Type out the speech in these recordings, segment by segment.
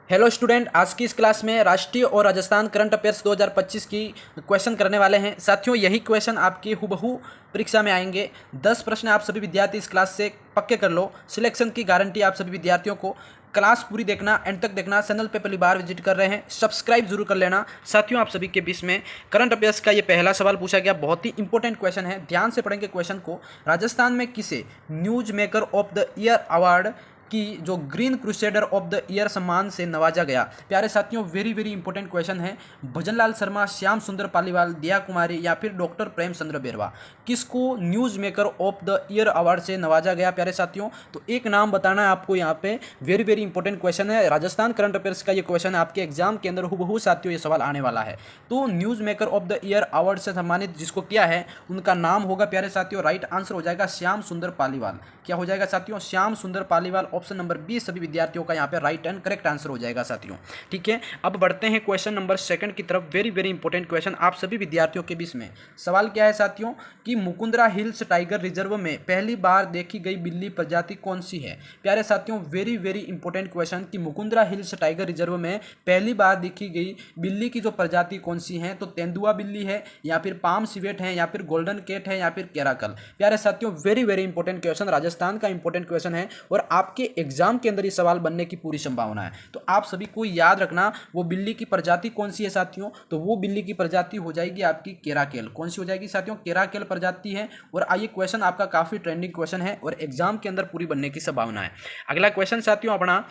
Hello student, आज की इस क्लास में राष्ट्रीय और राजस्थान करंट अफेयर्स 2025 की क्वेश्चन करने वाले हैं। साथियों, यही क्वेश्चन आपकी हुबहू परीक्षा में आएंगे। 10 प्रश्न आप सभी विद्यार्थी इस क्लास से पक्के कर लो। सिलेक्शन की गारंटी आप सभी विद्यार्थियों को। क्लास पूरी देखना, एंड तक देखना। चैनल पे पहली बार विजिट कर रहे हैं, सब्सक्राइब जरूर कर लेना। साथियों, आप सभी के बीच में करंट अफेयर्स का ये पहला सवाल पूछा गया, बहुत ही इंपॉर्टेंट क्वेश्चन है। ध्यान से पढ़ेंगे क्वेश्चन को। राजस्थान में किसे news maker of the year award कि जो green crusader of the year सम्मान से नवाजा गया? प्यारे साथियों, वेरी वेरी इंपॉर्टेंट क्वेश्चन है। भजनलाल शर्मा, श्याम सुंदर पालीवाल, दिया कुमारी या फिर डॉक्टर प्रेमचंद्र बेरवा, किसको news maker of the year award से नवाजा गया? प्यारे साथियों, तो एक नाम बताना है आपको यहाँ पे। वेरी वेरी इंपॉर्टेंट क्वेश्चन है। राजस्थान करंट अफेयर्स का ये क्वेश्चन है, आपके एग्जाम के अंदर हुबहू साथियों ये सवाल आने वाला है। तो news maker of the year award से सम्मानित जिसको किया है, उनका नाम होगा प्यारे साथियों, राइट आंसर हो जाएगा श्याम सुंदर पालीवाल। क्या हो जाएगा साथियों? श्याम सुंदर पालीवाल। ऑप्शन नंबर बी सभी विद्यार्थियों का यहाँ पे राइट एंड करेक्ट आंसर हो जाएगा साथियों। ठीक है, अब बढ़ते हैं क्वेश्चन नंबर सेकंड की तरफ। वेरी वेरी इंपॉर्टेंट क्वेश्चन आप सभी विद्यार्थियों के बीच में। सवाल क्या है साथियों कि मुकुंदरा हिल्स टाइगर रिजर्व में पहली बार देखी गई बिल्ली प्रजाति कौन सी है? प्यारे साथियों, वेरी वेरी इंपॉर्टेंट क्वेश्चन कि मुकुंदरा हिल्स टाइगर रिजर्व में पहली बार देखी गई बिल्ली की जो प्रजाति कौन सी है? तो तेंदुआ बिल्ली है, या फिर पाम सिवेट है, या फिर गोल्डन कैट है, या फिर केराकल। प्यारे साथियों, very very important question, Rajasthan का इंपॉर्टेंट क्वेश्चन है और आपके एग्जाम के अंदर ये सवाल बनने की पूरी संभावना है। तो आप सभी को याद रखना, वो बिल्ली की प्रजाति कौन सी है साथियों? तो वो बिल्ली की प्रजाति हो जाएगी आपकी केराकेल। कौन सी हो जाएगी साथियों? केराकेल प्रजाति है। और आइए, क्वेश्चन आपका काफी ट्रेंडिंग क्वेश्चन है और एग्जाम के अंदर पूरी बनने की संभावना है। अगला क्वेश्चन साथियों अपना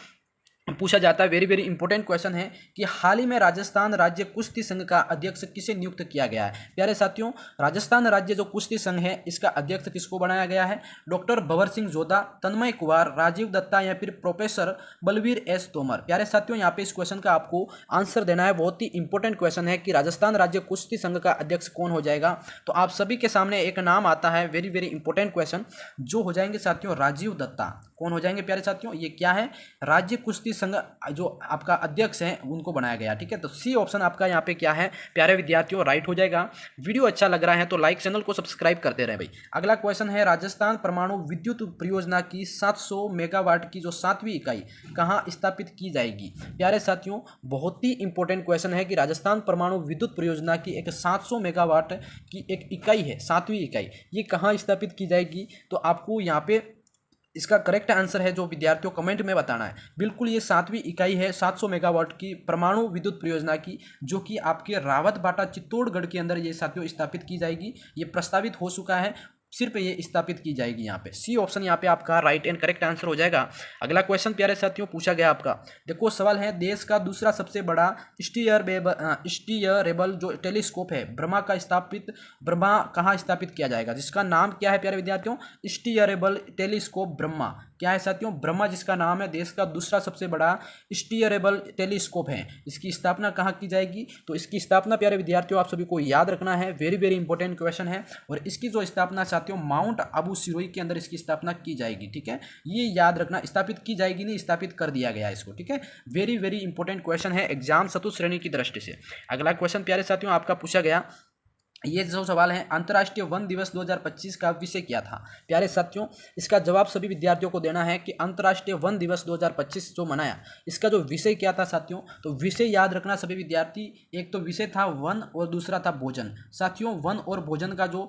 पूछा जाता है, वेरी वेरी इंपॉर्टेंट क्वेश्चन है कि हाल ही में राजस्थान राज्य कुश्ती संघ का अध्यक्ष किसे नियुक्त किया गया है? प्यारे साथियों, राजस्थान राज्य जो कुश्ती संघ है, इसका अध्यक्ष किसको बनाया गया है? डॉक्टर भंवर सिंह जोधा, तन्मय कुमार, राजीव दत्ता या फिर प्रोफेसर बलवीर एस तोमर। प्यारे साथियों, यहाँ पे इस क्वेश्चन का आपको आंसर देना है। बहुत ही इंपॉर्टेंट क्वेश्चन है कि राजस्थान राज्य कुश्ती संघ का अध्यक्ष कौन हो जाएगा? तो आप सभी के सामने एक नाम आता है, वेरी वेरी इंपॉर्टेंट क्वेश्चन, जो हो जाएंगे साथियों राजीव दत्ता। कौन हो जाएंगे प्यारे साथियों? ये क्या है? राज्य कुश्ती संघ जो आपका अध्यक्ष है उनको बनाया गया। ठीक है, तो सी ऑप्शन आपका यहाँ पे क्या है प्यारे विद्यार्थियों? राइट हो जाएगा। वीडियो अच्छा लग रहा है तो लाइक, चैनल को सब्सक्राइब करते रहे भाई। अगला क्वेश्चन है, राजस्थान परमाणु विद्युत परियोजना की 700 मेगावाट की जो 7वीं इकाई कहाँ स्थापित की जाएगी? प्यारे साथियों, बहुत ही इंपॉर्टेंट क्वेश्चन है कि राजस्थान परमाणु विद्युत परियोजना की एक 700 मेगावाट की एक इकाई है, 7वीं इकाई, ये कहाँ स्थापित की जाएगी? तो आपको यहाँ पे इसका करेक्ट आंसर है जो विद्यार्थियों कमेंट में बताना है। बिल्कुल, ये 7वीं इकाई है 700 मेगावाट की परमाणु विद्युत परियोजना की, जो कि आपके रावतबाटा चित्तौड़गढ़ के अंदर ये साथियों स्थापित की जाएगी। ये प्रस्तावित हो चुका है, सिर्फ ये स्थापित की जाएगी। यहाँ पे सी ऑप्शन यहाँ पे आपका राइट एंड करेक्ट आंसर हो जाएगा। अगला क्वेश्चन प्यारे साथियों पूछा गया आपका, देखो सवाल है, देश का दूसरा सबसे बड़ा स्टीयरेबल जो टेलीस्कोप है ब्रह्मा कहाँ स्थापित किया जाएगा? जिसका नाम क्या है प्यारे विद्यार्थियों? स्टीयरेबल टेलीस्कोप ब्रह्मा। क्या है साथियों? ब्रह्मा जिसका नाम है, देश का दूसरा सबसे बड़ा स्टीयरेबल टेलीस्कोप है। इसकी स्थापना कहाँ की जाएगी? तो इसकी स्थापना प्यारे विद्यार्थियों आप सभी को याद रखना है, वेरी वेरी इंपॉर्टेंट क्वेश्चन है। और इसकी जो स्थापना साथियों माउंट आबू सिरोही के अंदर इसकी स्थापना की जाएगी। ठीक है, ये याद रखना, स्थापित की जाएगी नहीं, स्थापित कर दिया गया इसको। ठीक है, वेरी वेरी इंपॉर्टेंट क्वेश्चन है एग्जाम चतुर्थ श्रेणी की दृष्टि से। अगला क्वेश्चन प्यारे साथियों आपका पूछा गया, ये जो सवाल है, अंतर्राष्ट्रीय वन दिवस 2025 का विषय क्या था? प्यारे साथियों, इसका जवाब सभी विद्यार्थियों को देना है कि अंतर्राष्ट्रीय वन दिवस 2025 जो मनाया, इसका जो विषय क्या था साथियों? तो विषय याद रखना सभी विद्यार्थी, एक तो विषय था वन और दूसरा था भोजन। साथियों, वन और भोजन का जो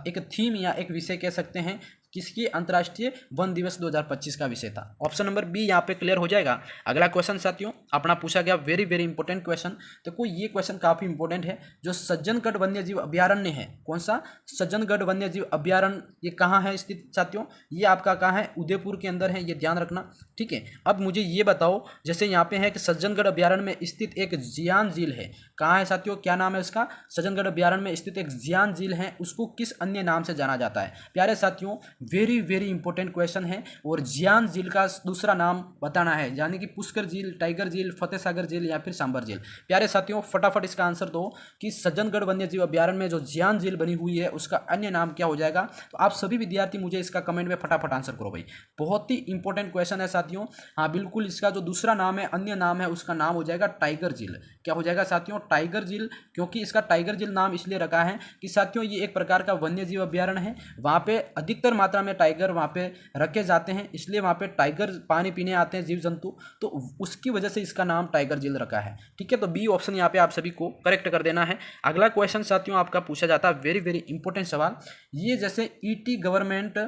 एक थीम या एक विषय कह सकते हैं, किसकी अंतर्राष्ट्रीय वन दिवस 2025 का विषय था। ऑप्शन नंबर बी यहाँ पे क्लियर हो जाएगा। अगला क्वेश्चन साथियों अपना पूछा गया, वेरी वेरी इंपॉर्टेंट क्वेश्चन। देखो ये क्वेश्चन काफी इंपॉर्टेंट है, जो सज्जनगढ़ वन्यजीव अभ्यारण्य है, कौन सा? सज्जनगढ़ वन्यजीव अभ्यारण्य, ये कहाँ है स्थित साथियों? ये आपका कहाँ है? उदयपुर के अंदर है, ये ध्यान रखना। ठीक है, अब मुझे ये बताओ, जैसे यहाँ पे है कि सज्जनगढ़ अभ्यारण्य में स्थित एक जियान झील है, कहाँ है साथियों? क्या नाम है उसका? सज्जनगढ़ अभ्यारण्य में स्थित एक जियान झील है, उसको किस अन्य नाम से जाना जाता है? प्यारे साथियों, वेरी वेरी इंपॉर्टेंट क्वेश्चन है। और जियान झील का दूसरा नाम बताना है, यानी कि पुष्कर झील, टाइगर झील, फतेह सागर झील या फिर सांबर झील। प्यारे साथियों, फटाफट इसका आंसर दो कि सज्जनगढ़ वन्यजीव अभ्यारण्य में जो जियान झील बनी हुई है उसका अन्य नाम क्या हो जाएगा? तो आप सभी विद्यार्थी मुझे इसका कमेंट में फटाफट आंसर करो भाई, बहुत ही इंपॉर्टेंट क्वेश्चन है साथियों। हाँ बिल्कुल, इसका जो दूसरा नाम है, अन्य नाम है, उसका नाम हो जाएगा टाइगर झील। क्या हो जाएगा साथियों? टाइगर झील। क्योंकि इसका टाइगर झील नाम इसलिए रखा है कि साथियों ये एक प्रकार का वन्यजीव अभ्यारण्य है, वहाँ पे अधिकतर मात्रा मात्रा में टाइगर वहाँ पे रखे जाते हैं, इसलिए वहाँ पे टाइगर पानी पीने आते हैं जीव जंतु, तो उसकी वजह से इसका नाम टाइगर झील रखा है। ठीक है, तो बी ऑप्शन यहाँ पे आप सभी को करेक्ट कर देना है। अगला क्वेश्चन साथियों आपका पूछा जाता है, वेरी वेरी इंपॉर्टेंट सवाल। ये जैसे ईटी गवर्नमेंट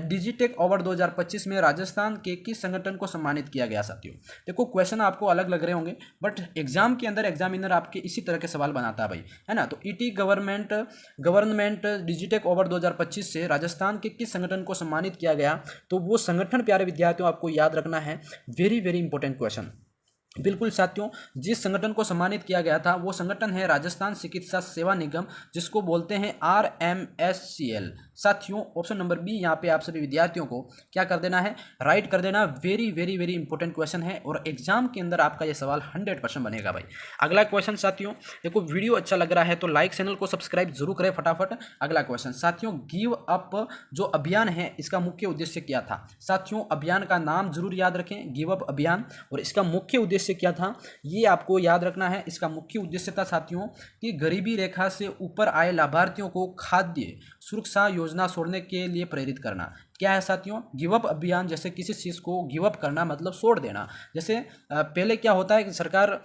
डिजिटेक अवार्ड 2025 में राजस्थान के किस संगठन को सम्मानित किया गया साथियों? देखो क्वेश्चन आपको अलग लग रहे होंगे, बट एग्जाम के अंदर एग्जामिनर आपके इसी तरह के सवाल बनाता है भाई, है ना। तो ईटी गवर्नमेंट डिजिटेक अवार्ड 2025 से राजस्थान के किस संगठन को सम्मानित किया गया? तो वो संगठन प्यारे विद्यार्थियों आपको याद रखना है, वेरी वेरी इंपॉर्टेंट क्वेश्चन। बिल्कुल साथियों, जिस संगठन को सम्मानित किया गया था वो संगठन है राजस्थान चिकित्सा सेवा निगम, जिसको बोलते हैं RMSCL। साथियों ऑप्शन नंबर बी यहाँ पे आप सभी विद्यार्थियों को क्या कर देना है, राइट कर देना। Very very very important question है और एग्जाम के अंदर आपका ये सवाल 100% बनेगा भाई। अगला क्वेश्चन साथियों, देखो वीडियो अच्छा लग रहा है तो लाइक, चैनल को सब्सक्राइब जरूर करें फटाफट। अगला क्वेश्चन साथियों, गिव अप जो अभियान है इसका मुख्य उद्देश्य क्या था? साथियों अभियान का नाम जरूर याद रखें, गिव अप अभियान, और इसका मुख्य उद्देश्य क्या था ये आपको याद रखना है। इसका मुख्य उद्देश्य था साथियों कि गरीबी रेखा से ऊपर आए लाभार्थियों को खाद्य सुरक्षा योजना छोड़ने के लिए प्रेरित करना। क्या है साथियों, गिव अप अभियान, जैसे किसी चीज़ को गिव अप करना मतलब छोड़ देना। जैसे पहले क्या होता है कि सरकार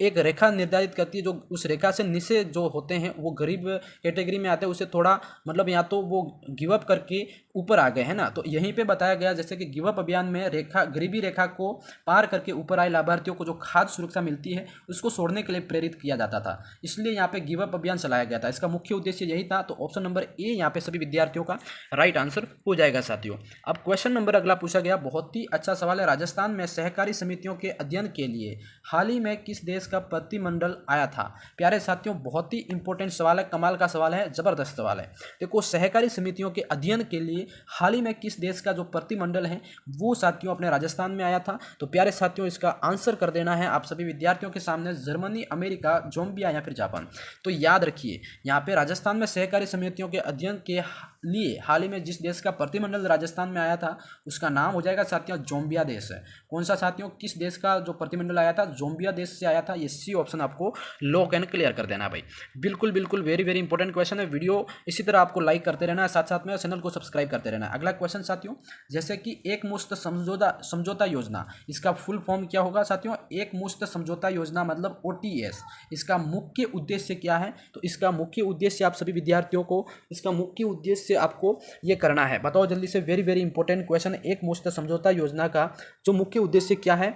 एक रेखा निर्धारित करती है, जो उस रेखा से नीचे जो होते हैं वो गरीब कैटेगरी में आते हैं, उसे थोड़ा मतलब या तो वो गिव अप करके ऊपर आ गए, है ना। तो यहीं पे बताया गया जैसे कि गिव अप अभियान में गरीबी रेखा को पार करके ऊपर आए लाभार्थियों को जो खाद्य सुरक्षा मिलती है उसको छोड़ने के लिए प्रेरित किया जाता था, इसलिए यहाँ पे गिव अप अभियान चलाया गया था। इसका मुख्य उद्देश्य यही था। तो ऑप्शन नंबर ए यहाँ पे सभी विद्यार्थियों का राइट आंसर हो जाएगा साथियों। अब क्वेश्चन नंबर अगला पूछा गया, बहुत ही अच्छा सवाल है। राजस्थान में सहकारी समितियों के अध्ययन के लिए हाल ही में किस देश का प्रतिनिधिमंडल आया था? प्यारे साथियों बहुत ही इंपॉर्टेंट सवाल है, कमाल का सवाल है, जबरदस्त सवाल है। देखो सहकारी समितियों के अध्ययन के लिए हाल ही में किस देश का जो प्रतिनिधिमंडल है वो साथियों अपने राजस्थान में आया था? तो प्यारे साथियों इसका आंसर कर देना है आप सभी विद्यार्थियों के सामने, जर्मनी, अमेरिका, जोम्बिया या फिर जापान। तो याद रखिए यहाँ पे राजस्थान में सहकारी समितियों के अध्ययन के लिए हाल ही में जिस देश का प्रतिनिधिमंडल राजस्थान में आया था उसका नाम हो जाएगा साथियों जोम्बिया देश है। कौन सा साथियों, किस देश का जो प्रतिनिधिमंडल आया था? जोम्बिया देश से आया था। ये सी ऑप्शन आपको लॉक एंड क्लियर कर देना भाई। बिल्कुल बिल्कुल वेरी वेरी इंपॉर्टेंट क्वेश्चन है। वीडियो इसी तरह आपको लाइक करते रहना है, साथ साथ में चैनल को सब्सक्राइब करते रहना है। अगला क्वेश्चन साथियों, जैसे कि एक मुश्त समझौता योजना, इसका फुल फॉर्म क्या होगा साथियों? एक मुश्त समझौता योजना मतलब OTS। इसका मुख्य उद्देश्य क्या है? तो इसका मुख्य उद्देश्य आप सभी विद्यार्थियों को इसका मुख्य उद्देश्य आपको ये करना है, बताओ जल्दी से। वेरी वेरी इंपॉर्टेंट क्वेश्चन, एक मुश्त समझौता योजना का जो मुख्य उद्देश्य क्या है?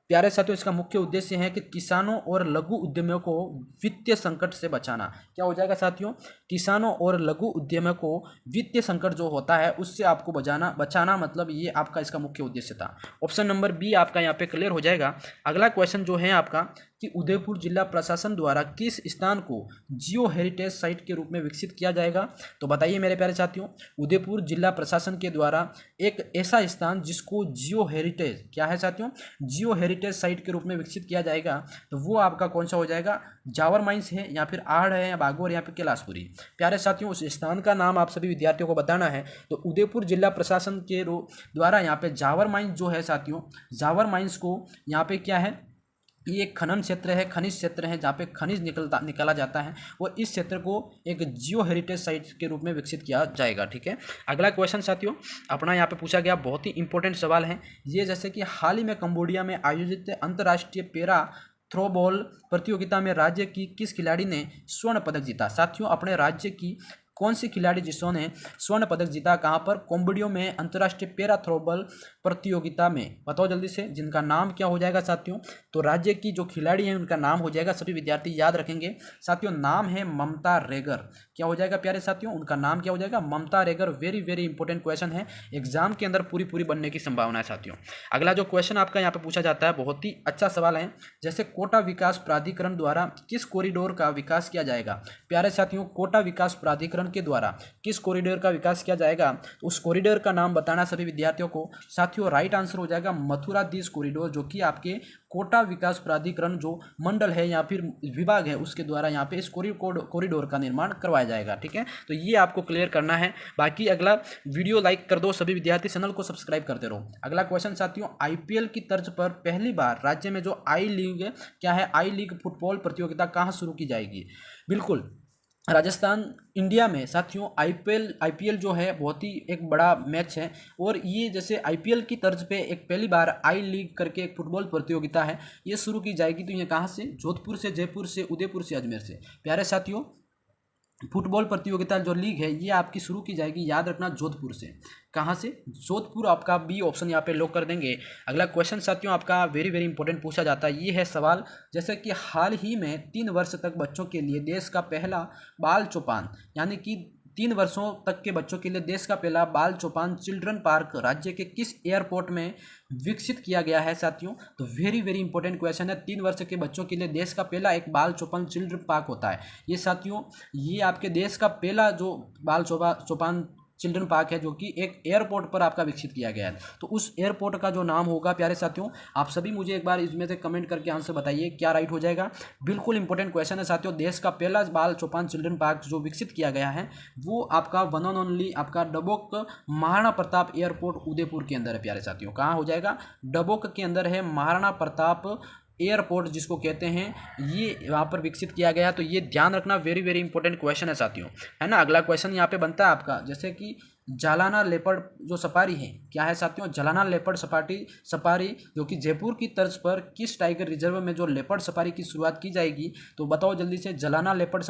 प्यारे साथियों इसका मुख्य उद्देश्य है कि किसानों और लघु उद्यमियों को वित्तीय संकट से बचाना। क्या हो जाएगा साथियों? किसानों और लघु उद्यमियों को वित्तीय संकट जो होता है उससे आपको बचाना मतलब ये आपका इसका मुख्य उद्देश्य था। ऑप्शन नंबर बी आपका यहाँ पे क्लियर हो जाएगा। अगला क्वेश्चन जो है आपका कि उदयपुर जिला प्रशासन द्वारा किस स्थान को जियो हेरिटेज साइट के रूप में विकसित किया जाएगा? तो बताइए मेरे प्यारे साथियों, उदयपुर जिला प्रशासन के द्वारा एक ऐसा स्थान जिसको जियो हेरिटेज, क्या है साथियों, जियो हेरिटेज साइट के रूप में विकसित किया जाएगा, तो वो आपका कौन सा हो जाएगा? जावर माइंस है या फिर आहड़ है या बागोर या फिर कैलाशपुरी। प्यारे साथियों उस स्थान का नाम आप सभी विद्यार्थियों को बताना है। तो उदयपुर जिला प्रशासन के द्वारा यहाँ पे जावर माइंस जो है साथियों, जावर माइंस को यहाँ पे क्या है, ये एक खनन क्षेत्र है, खनिज क्षेत्र है जहाँ पे खनिज निकाला जाता है, और इस क्षेत्र को एक जियो हेरिटेज साइट के रूप में विकसित किया जाएगा। ठीक है, अगला क्वेश्चन साथियों अपना यहाँ पे पूछा गया, बहुत ही इंपॉर्टेंट सवाल है ये, जैसे कि हाल ही में कंबोडिया में आयोजित अंतर्राष्ट्रीय पैरा थ्रोबॉल प्रतियोगिता में राज्य की किस खिलाड़ी ने स्वर्ण पदक जीता? साथियों अपने राज्य की कौन सी खिलाड़ी जिन्होंने स्वर्ण पदक जीता? कहाँ पर? कंबोडिया में अंतर्राष्ट्रीय पैरा थ्रोबॉल प्रतियोगिता में, बताओ जल्दी से, जिनका नाम क्या हो जाएगा साथियों? तो राज्य की जो खिलाड़ी हैं उनका नाम हो जाएगा, सभी विद्यार्थी याद रखेंगे साथियों, नाम है ममता रेगर। क्या हो जाएगा प्यारे साथियों? उनका नाम क्या हो जाएगा? Mamta Regar. Very very important question है, एग्जाम के अंदर पूरी बनने की संभावना है साथियों। अगला जो क्वेश्चन आपका यहाँ पे पूछा जाता है, बहुत ही अच्छा सवाल है, जैसे कोटा विकास प्राधिकरण द्वारा किस कॉरिडोर का विकास किया जाएगा? प्यारे साथियों कोटा विकास प्राधिकरण के द्वारा किस कॉरिडोर का विकास किया जाएगा? तो उस कॉरिडोर का नाम बताना सभी विद्यार्थियों को। साथियों राइट आंसर हो जाएगा मथुराधीश कॉरिडोर, जो कि आपके कोटा विकास प्राधिकरण जो मंडल है या फिर विभाग है उसके द्वारा यहाँ पे इस कॉरिडोर का निर्माण करवाया जाएगा। ठीक है, तो ये आपको क्लियर करना है। बाकी अगला वीडियो लाइक कर दो सभी विद्यार्थी, चैनल को सब्सक्राइब करते रहो। अगला क्वेश्चन साथियों, IPL की तर्ज पर पहली बार राज्य में जो आई लीग क्या है, आई लीग फुटबॉल प्रतियोगिता कहाँ शुरू की जाएगी? बिल्कुल राजस्थान इंडिया में साथियों आईपीएल जो है बहुत ही एक बड़ा मैच है। और ये जैसे आईपीएल की तर्ज पे एक पहली बार आई लीग करके एक फुटबॉल प्रतियोगिता है, ये शुरू की जाएगी। तो ये कहाँ से? जोधपुर से, जयपुर से, उदयपुर से, अजमेर से। प्यारे साथियों, फुटबॉल प्रतियोगिता जो लीग है ये आपकी शुरू की जाएगी, याद रखना, जोधपुर से। कहाँ से? जोधपुर। आपका बी ऑप्शन यहाँ पे लॉक कर देंगे। अगला क्वेश्चन साथियों आपका वेरी वेरी इंपॉर्टेंट पूछा जाता है। ये है सवाल, जैसे कि हाल ही में 3 वर्ष तक बच्चों के लिए देश का पहला बाल चौपान, यानी कि 3 वर्षों तक के बच्चों के लिए देश का पहला बाल चौपान चिल्ड्रन पार्क राज्य के किस एयरपोर्ट में विकसित किया गया है साथियों? तो वेरी वेरी इंपॉर्टेंट क्वेश्चन है। 3 वर्ष के बच्चों के लिए देश का पहला एक बाल चौपान चिल्ड्रन पार्क होता है ये साथियों। ये आपके देश का पहला जो बाल चौपान चिल्ड्रन पार्क है, जो कि एक एयरपोर्ट पर आपका विकसित किया गया है। तो उस एयरपोर्ट का जो नाम होगा प्यारे साथियों, आप सभी मुझे एक बार इसमें से कमेंट करके आंसर बताइए क्या राइट हो जाएगा। बिल्कुल इंपॉर्टेंट क्वेश्चन है साथियों। देश का पहला बाल चौपान चिल्ड्रन पार्क जो विकसित किया गया है वो आपका वन एंड ओनली आपका डबोक महाराणा प्रताप एयरपोर्ट उदयपुर के अंदर है प्यारे साथियों। कहाँ हो जाएगा? डबोक के अंदर है महाराणा प्रताप एयरपोर्ट जिसको कहते हैं, ये वहाँ पर विकसित किया गया। तो ये ध्यान रखना, वेरी वेरी इंपॉर्टेंट क्वेश्चन है साथियों, है ना। अगला क्वेश्चन यहाँ पे बनता है आपका, जैसे कि जालाना लेपर्ड जो सफारी है, क्या है साथियों? जालाना लेपर्ड सफारी जो कि जयपुर की तर्ज पर किस टाइगर रिजर्व में जो लेपर्ड सफारी की शुरुआत की जाएगी? तो बताओ जल्दी से। जालाना लेपर्ड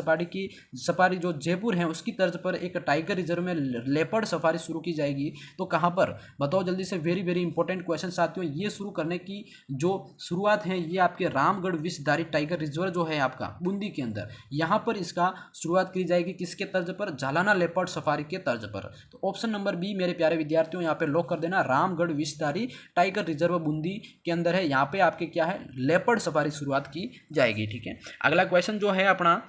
सफारी जो जयपुर है उसकी तर्ज पर एक टाइगर रिजर्व में लेपर्ड सफारी शुरू की जाएगी, तो कहाँ पर? बताओ जल्दी से। वेरी वेरी इंपॉर्टेंट क्वेश्चन साथियों। ये शुरू करने की जो शुरुआत है ये आपके रामगढ़ विषधारी टाइगर रिजर्व जो है आपका बूंदी के अंदर, यहाँ पर इसका शुरुआत की जाएगी। किसके तर्ज पर? जालाना लेपर्ड सफारी के तर्ज पर। तो ऑप्शन नंबर बी मेरे प्यारे विद्यार्थियों यहाँ पे लॉक कर देना। रामगढ़ विषधारी टाइगर रिजर्व बूंदी के अंदर है, यहाँ पे आपके क्या है? लेपर्ड सफारी शुरुआत की जाएगी। ठीक है, अगला क्वेश्चन जो है अपना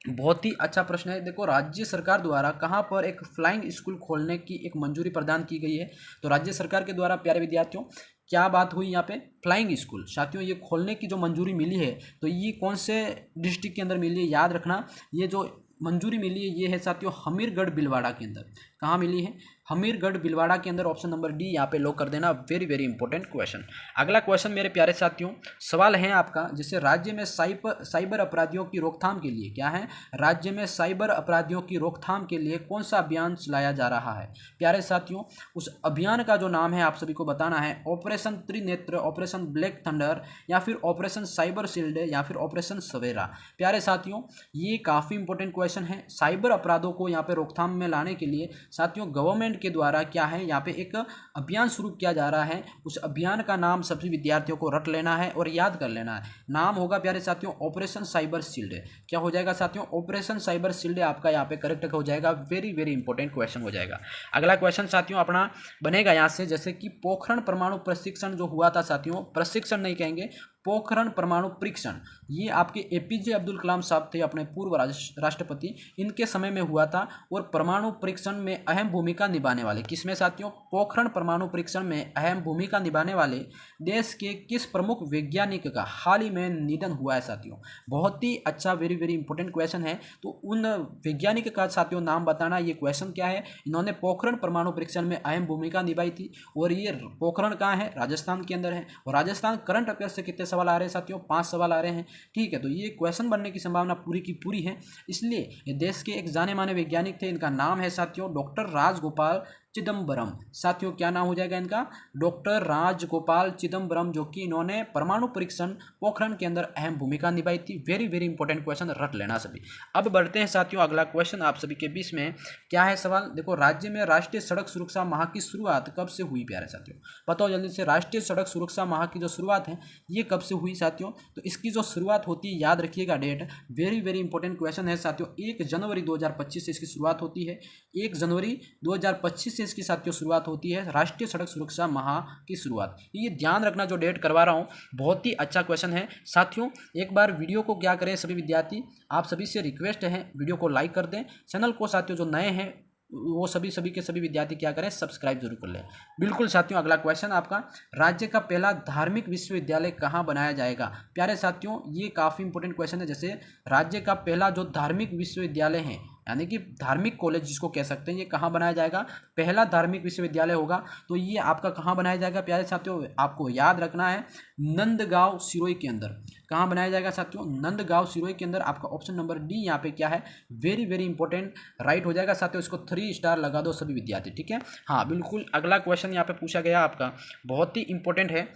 बहुत ही अच्छा प्रश्न है। देखो, राज्य सरकार द्वारा कहाँ पर एक फ्लाइंग स्कूल खोलने की एक मंजूरी प्रदान की गई है? तो राज्य सरकार के द्वारा प्यारे विद्यार्थियों क्या बात हुई यहाँ पे? फ्लाइंग स्कूल साथियों ये खोलने की जो मंजूरी मिली है, तो ये कौन से डिस्ट्रिक्ट के अंदर मिली है? याद रखना, ये जो मंजूरी मिली है ये है साथियों हमीरगढ़ भीलवाड़ा के अंदर। कहाँ मिली है? हमीरगढ़ भीलवाड़ा के अंदर। ऑप्शन नंबर डी यहाँ पे लॉक कर देना। Very very important question. अगला क्वेश्चन मेरे प्यारे साथियों सवाल है आपका, जैसे राज्य में साइबर अपराधियों की रोकथाम के लिए, क्या है? राज्य में साइबर अपराधियों की रोकथाम के लिए कौन सा अभियान चलाया जा रहा है? प्यारे साथियों उस अभियान का जो नाम है आप सभी को बताना है। Operation Trinetra, operation black thunder, या फिर ऑपरेशन साइबर शील्ड, या फिर ऑपरेशन सवेरा। प्यारे साथियों ये काफ़ी इंपॉर्टेंट क्वेश्चन है। साइबर अपराधों को यहाँ पे रोकथाम में लाने के लिए साथियों गवर्नमेंट के द्वारा क्या है यहाँ पे एक अभियान शुरू किया जा रहा है। उस अभियान का नाम सभी विद्यार्थियों को रट लेना है और याद कर लेना है। नाम होगा प्यारे साथियों ऑपरेशन साइबर शील्ड। क्या हो जाएगा साथियों? ऑपरेशन साइबर शील्ड आपका यहाँ पे करेक्ट हो जाएगा। वेरी वेरी इंपॉर्टेंट क्वेश्चन हो जाएगा। अगला क्वेश्चन साथियों अपना बनेगा यहाँ से, जैसे कि पोखरण परमाणु प्रशिक्षण जो हुआ था साथियों, प्रशिक्षण नहीं कहेंगे, पोखरण परमाणु परीक्षण, ये आपके एपीजे अब्दुल कलाम साहब थे अपने पूर्व राष्ट्रपति, इनके समय में हुआ था। और परमाणु परीक्षण में अहम भूमिका निभाने वाले किसमें साथियों? पोखरण परमाणु परीक्षण में अहम भूमिका निभाने वाले देश के किस प्रमुख वैज्ञानिक का हाल ही में निधन हुआ है साथियों? बहुत ही अच्छा वेरी वेरी इंपॉर्टेंट क्वेश्चन है। तो उन वैज्ञानिक का साथियों नाम बताना। ये क्वेश्चन क्या है? इन्होंने पोखरण परमाणु परीक्षण में अहम भूमिका निभाई थी। और ये पोखरण कहाँ है? राजस्थान के अंदर है। और राजस्थान करंट अफेयर से कितने सवाल आ रहे हैं साथियों? 5 सवाल आ रहे हैं। ठीक है, तो ये क्वेश्चन बनने की संभावना पूरी की पूरी है। इसलिए ये देश के एक जाने माने वैज्ञानिक थे, इनका नाम है साथियों डॉक्टर राजगोपाल चिदम्बरम। साथियों क्या नाम हो जाएगा इनका? डॉक्टर राजगोपाल चिदम्बरम, जो कि इन्होंने परमाणु परीक्षण पोखरण के अंदर अहम भूमिका निभाई थी। वेरी वेरी इंपॉर्टेंट क्वेश्चन रट लेना सभी। अब बढ़ते हैं साथियों अगला क्वेश्चन आप सभी के बीच में। क्या है सवाल? देखो, राज्य में राष्ट्रीय सड़क सुरक्षा माह की शुरुआत कब से हुई प्यारे साथियों? बताओ जल्दी से। राष्ट्रीय सड़क सुरक्षा माह की जो शुरुआत है ये कब से हुई साथियों? तो इसकी जो शुरुआत होती है, याद रखिएगा date, very very important question है साथियों। 1 जनवरी 2025 से इसकी शुरुआत होती है। 1 जनवरी 2025 से इसकी साथियों शुरुआत होती है राष्ट्रीय सड़क सुरक्षा माह की शुरुआत। ये ध्यान रखना जो डेट करवा रहा हूँ, बहुत ही अच्छा क्वेश्चन है साथियों। एक बार वीडियो को क्या करें सभी विद्यार्थी, आप सभी से रिक्वेस्ट है वीडियो को लाइक कर दें। चैनल को साथियों जो नए हैं वो सभी के सभी विद्यार्थी क्या करें? सब्सक्राइब जरूर कर लें। बिल्कुल साथियों अगला क्वेश्चन आपका, राज्य का पहला धार्मिक विश्वविद्यालय कहाँ बनाया जाएगा? प्यारे साथियों ये काफ़ी इंपॉर्टेंट क्वेश्चन है। जैसे राज्य का पहला जो धार्मिक विश्वविद्यालय है यानी कि धार्मिक कॉलेज जिसको कह सकते हैं, ये कहाँ बनाया जाएगा, पहला धार्मिक विश्वविद्यालय होगा। तो ये आपका कहाँ बनाया जाएगा प्यारे साथियों, आपको याद रखना है नंदगांव सिरोही के अंदर। कहाँ बनाया जाएगा साथियों, नंदगांव सिरोही के अंदर। आपका ऑप्शन नंबर डी यहाँ पे क्या है, वेरी वेरी इंपॉर्टेंट राइट हो जाएगा साथियों। इसको 3 स्टार लगा दो सभी विद्यार्थी, ठीक है। हाँ बिल्कुल, अगला क्वेश्चन यहाँ पे पूछा गया आपका, बहुत ही इंपॉर्टेंट है।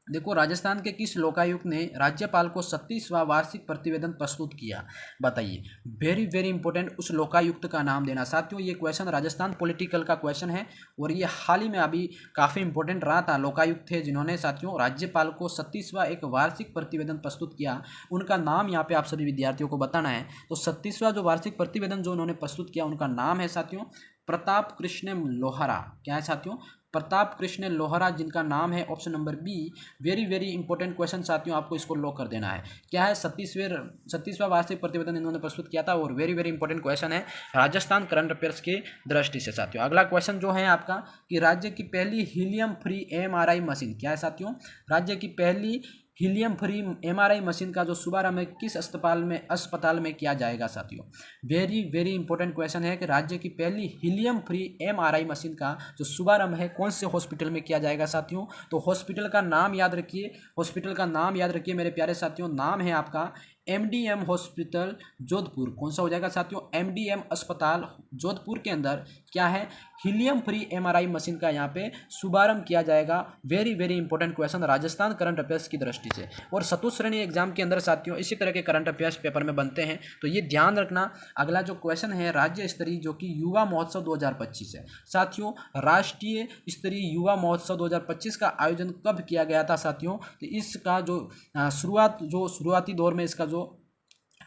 देखो, राजस्थान के किस लोकायुक्त ने राज्यपाल को 37वां वार्षिक प्रतिवेदन प्रस्तुत किया, बताइए। वेरी वेरी इंपॉर्टेंट, उस लोकायुक्त का नाम देना साथियों। ये क्वेश्चन राजस्थान पॉलिटिकल का क्वेश्चन है और ये हाल ही में अभी काफ़ी इंपॉर्टेंट रहा था। लोकायुक्त थे जिन्होंने साथियों राज्यपाल को 37वां एक वार्षिक प्रतिवेदन प्रस्तुत किया, उनका नाम यहाँ पे आप सभी विद्यार्थियों को बताना है। तो 37वां जो वार्षिक प्रतिवेदन जो उन्होंने प्रस्तुत किया, उनका नाम है साथियों प्रताप कृष्ण लोहारा। क्या है साथियों, प्रताप कृष्ण लोहारा, जिनका नाम है option number B. Very very important question साथियों, आपको इसको लॉक कर देना है। क्या है, 37वां वार्षिक प्रतिवेदन इन्होंने प्रस्तुत किया था और वेरी वेरी इंपॉर्टेंट क्वेश्चन है राजस्थान करंट अफेयर्स की दृष्टि से साथियों। अगला क्वेश्चन जो है आपका कि राज्य की पहली हीलियम फ्री MRI मशीन, क्या है साथियों, राज्य की पहली हीलियम फ्री MRI मशीन का जो शुभारंभ है किस अस्पताल में किया जाएगा साथियों। वेरी वेरी इंपॉर्टेंट क्वेश्चन है कि राज्य की पहली हीलियम फ्री MRI मशीन का जो शुभारंभ है कौन से हॉस्पिटल में किया जाएगा साथियों। तो हॉस्पिटल का नाम याद रखिए, हॉस्पिटल का नाम याद रखिए मेरे प्यारे साथियों, नाम है आपका MDM हॉस्पिटल जोधपुर। कौन सा हो जाएगा साथियों, MDM अस्पताल जोधपुर के अंदर क्या है, हीलियम फ्री MRI मशीन का यहाँ पे शुभारंभ किया जाएगा। Very very important question Rajasthan current affairs की दृष्टि से। और चतुर्थ श्रेणी एग्जाम के अंदर साथियों इसी तरह के करंट अफेयर्स पेपर में बनते हैं, तो ये ध्यान रखना। अगला जो क्वेश्चन है राज्य स्तरीय जो कि युवा महोत्सव 2025 है साथियों। राष्ट्रीय स्तरीय युवा महोत्सव 2025 का आयोजन कब किया गया था साथियों। तो इसका जो शुरुआती दौर में इसका जो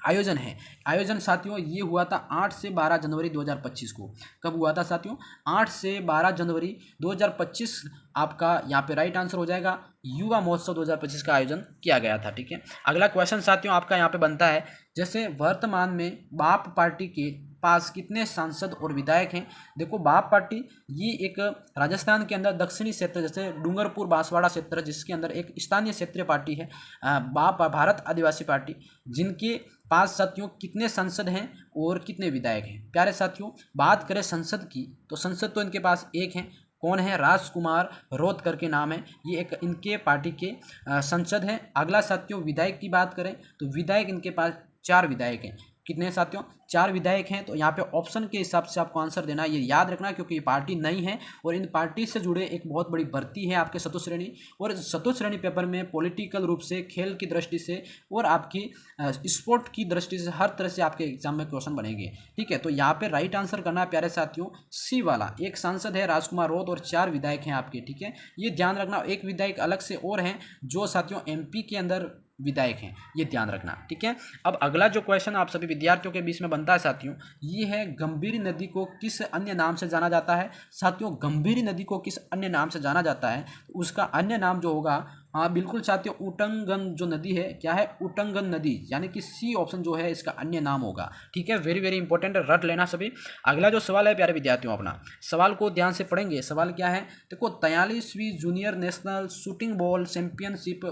आयोजन साथियों ये हुआ था 8 से 12 जनवरी 2025 को। कब हुआ था साथियों, 8 से 12 जनवरी 2025 आपका यहाँ पे राइट आंसर हो जाएगा। युवा महोत्सव 2025 का आयोजन किया गया था, ठीक है। अगला क्वेश्चन साथियों आपका यहाँ पे बनता है, जैसे वर्तमान में बाप पार्टी के पास कितने सांसद और विधायक हैं। देखो, बाप पार्टी ये एक राजस्थान के अंदर दक्षिणी क्षेत्र जैसे डूंगरपुर बांसवाड़ा क्षेत्र जिसके अंदर एक स्थानीय क्षेत्रीय पार्टी है भारत आदिवासी पार्टी, जिनके पास साथियों कितने सांसद हैं और कितने विधायक हैं। प्यारे साथियों, बात करें संसद की तो संसद तो इनके पास एक है, कौन है, राजकुमार रोत करके नाम है, ये एक इनके पार्टी के संसद हैं। अगला साथियों विधायक की बात करें तो विधायक इनके पास 4 विधायक हैं। कितने साथियों, 4 विधायक हैं। तो यहाँ पे ऑप्शन के हिसाब से आपको आंसर देना है, ये याद रखना, क्योंकि ये पार्टी नई है और इन पार्टी से जुड़े एक बहुत बड़ी भर्ती है आपके चतुर्थ श्रेणी। और चतुर्थ श्रेणी पेपर में पॉलिटिकल रूप से, खेल की दृष्टि से और आपकी स्पोर्ट की दृष्टि से हर तरह से आपके एग्जाम में क्वेश्चन बनेंगे, ठीक है। तो यहाँ पे राइट आंसर करना है प्यारे साथियों सी वाला। एक सांसद है राजकुमार रोत और 4 विधायक हैं आपके, ठीक है। ये ध्यान रखना, एक विधायक अलग से और हैं जो साथियों MP के अंदर विधायक हैं, ये ध्यान रखना, ठीक है। अब अगला जो क्वेश्चन आप सभी विद्यार्थियों के बीच में बनता है साथियों, ये है गंभीरी नदी को किस अन्य नाम से जाना जाता है। साथियों, गंभीरी नदी को किस अन्य नाम से जाना जाता है, तो उसका अन्य नाम जो होगा, हाँ बिल्कुल साथियों, उटंगन जो नदी है, क्या है, उटंगन नदी, यानी कि सी ऑप्शन जो है इसका अन्य नाम होगा, ठीक है। वेरी वेरी इंपॉर्टेंट, रट लेना सभी। अगला जो सवाल है प्यारे विद्यार्थियों, अपना सवाल को ध्यान से पढ़ेंगे। सवाल क्या है, देखो, 43वीं junior national shooting ball championship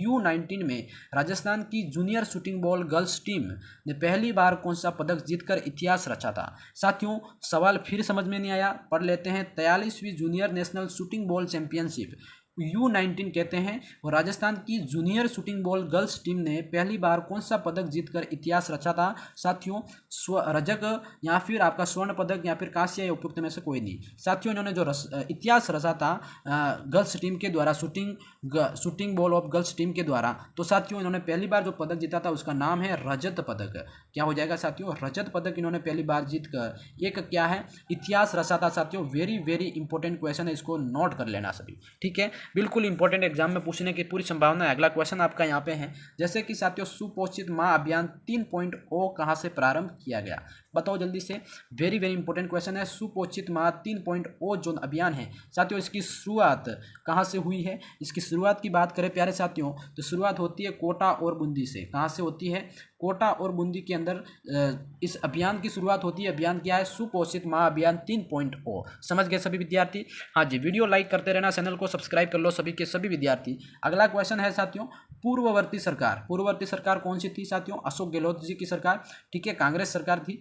U19 में राजस्थान की junior shooting ball girls team ने पहली बार कौन सा पदक जीतकर इतिहास रचा था। साथियों, सवाल फिर समझ में नहीं आया, पढ़ लेते हैं। 43वीं junior national shooting ball championship U19 कहते हैं, और राजस्थान की junior shooting ball girls team ने पहली बार कौन सा पदक जीतकर इतिहास रचा था। साथियों, रजक या फिर आपका स्वर्ण पदक या फिर कांस्य या उपयुक्त में से कोई नहीं। साथियों, इन्होंने जो इतिहास रचा था गर्ल्स टीम के द्वारा, shooting ball of girls team के द्वारा, तो साथियों इन्होंने पहली बार जो पदक जीता था उसका नाम है रजत पदक। क्या हो जाएगा साथियों, रजत पदक इन्होंने पहली बार जीतकर एक क्या है, इतिहास रचा था साथियों। वेरी वेरी इंपॉर्टेंट क्वेश्चन है, इसको नोट कर लेना सभी, ठीक है। बिल्कुल इंपॉर्टेंट एग्जाम में पूछने की पूरी संभावना है। अगला क्वेश्चन आपका यहाँ पे है, जैसे कि साथियों सुपोषित माँ अभियान 3.0 कहाँ से प्रारंभ किया गया, बताओ जल्दी से। वेरी वेरी इंपॉर्टेंट क्वेश्चन है। सुपोषित माँ 3.0 जो अभियान है साथियों, इसकी शुरुआत कहाँ से हुई है। इसकी शुरुआत की बात करें प्यारे साथियों, तो शुरुआत होती है कोटा और बूंदी से। कहाँ से होती है, कोटा और बूंदी के अंदर इस अभियान की शुरुआत होती है। अभियान क्या है? सुपोषित माँ अभियान 3.0। समझ गए सभी विद्यार्थी? हाँ जी, वीडियो लाइक करते रहना, चैनल को सब्सक्राइब कर लो सभी के सभी विद्यार्थी। अगला क्वेश्चन है साथियों, पूर्ववर्ती सरकार कौन सी थी साथियों? अशोक गहलोत जी की सरकार, ठीक है, कांग्रेस सरकार थी।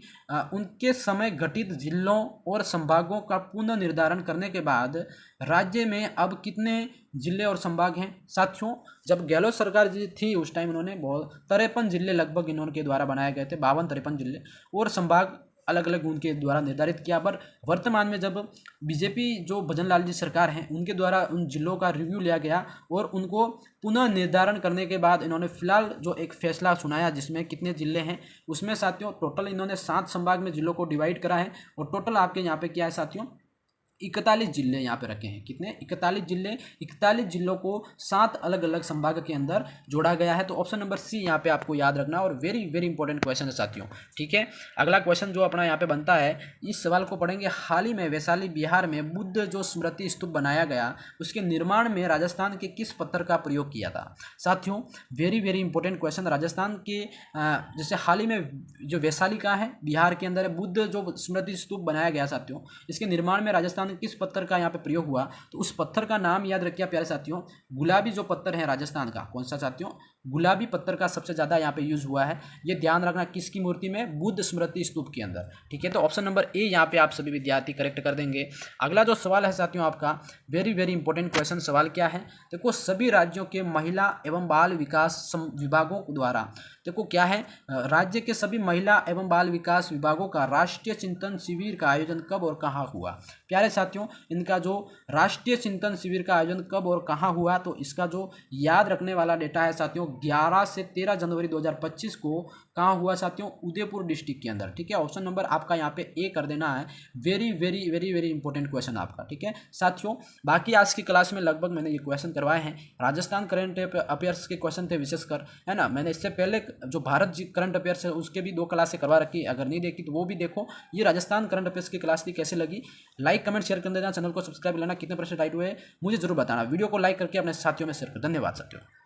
उनके समय गठित जिलों और संभागों का पुनर्निर्धारण करने के बाद राज्य में अब कितने जिले और संभाग हैं साथियों? जब गहलोत सरकार जी थी उस टाइम इन्होंने बहुत 53 जिले लगभग इन्होंने द्वारा बनाए गए थे, 52-53 जिले और संभाग अलग अलग उनके द्वारा निर्धारित किया। पर वर्तमान में जब बीजेपी जो भजन लाल जी सरकार हैं उनके द्वारा उन जिलों का रिव्यू लिया गया और उनको पुनः निर्धारण करने के बाद इन्होंने फिलहाल जो एक फैसला सुनाया जिसमें कितने जिले हैं, उसमें साथियों टोटल इन्होंने 7 संभाग में जिलों को डिवाइड करा है और टोटल आपके यहाँ पे क्या है साथियों? 41 जिले यहाँ पे रखे हैं। कितने? 41 जिले। 41 जिलों को 7 अलग अलग संभाग के अंदर जोड़ा गया है। तो ऑप्शन नंबर सी यहाँ पे आपको याद रखना और वेरी वेरी इंपॉर्टेंट क्वेश्चन है साथियों, ठीक है। अगला क्वेश्चन जो अपना यहाँ पे बनता है, इस सवाल को पढ़ेंगे। हाल ही में वैशाली बिहार में बुद्ध जो स्मृति स्तूप बनाया गया उसके निर्माण में राजस्थान के किस पत्थर का प्रयोग किया था साथियों? Very very important question. Rajasthan के जैसे हाल ही में जो वैशाली का है बिहार के अंदर बुद्ध जो स्मृति स्तूप बनाया गया साथियों, इसके निर्माण में राजस्थान किस पत्थर का यहाँ पे प्रयोग हुआ? तो उस पत्थर का नाम याद रखिए प्यारे साथियों, गुलाबी जो पत्थर है राजस्थान का, कौन सा साथियों? गुलाबी पत्थर का सबसे ज्यादा यहाँ पे यूज हुआ है। ये ध्यान रखना, किसकी मूर्ति में? बुद्ध स्मृति स्तूप के अंदर, ठीक है। तो ऑप्शन नंबर ए यहाँ पे आप सभी विद्यार्थी करेक्ट कर देंगे। अगला जो सवाल है साथियों आपका, वेरी वेरी इंपॉर्टेंट क्वेश्चन। सवाल क्या है? देखो, सभी राज्यों के महिला एवं बाल विकास विभागों द्वारा, देखो क्या है, राज्य के सभी महिला एवं बाल विकास विभागों का राष्ट्रीय चिंतन शिविर का आयोजन कब और कहाँ हुआ? प्यारे साथियों, इनका जो राष्ट्रीय चिंतन शिविर का आयोजन कब और कहाँ हुआ, तो इसका जो याद रखने वाला डेटा है साथियों, 11 से 13 जनवरी 2025 को कहाँ हुआ साथियों? उदयपुर डिस्ट्रिक्ट के अंदर, ठीक है। ऑप्शन नंबर आपका यहाँ पे ए कर देना है। Very very very very important question आपका, ठीक है साथियों। बाकी आज की क्लास में लगभग मैंने ये क्वेश्चन करवाए हैं। राजस्थान करंट अफेयर्स के क्वेश्चन थे विशेषकर, है ना। मैंने इससे पहले जो भारत करंट अफेयर्स है उसके भी 2 क्लासें करवा रखी, अगर नहीं देखी तो वो भी देखो। ये राजस्थान करंट अफेयर्स की क्लास थी, कैसे लगी? लाइक कमेंट शेयर कर देना, चैनल को सब्सक्राइब लेना, कितने % राइट हुए मुझे जरूर बताना। वीडियो को लाइक करके अपने साथियों में शेयर कर। धन्यवाद साथियों।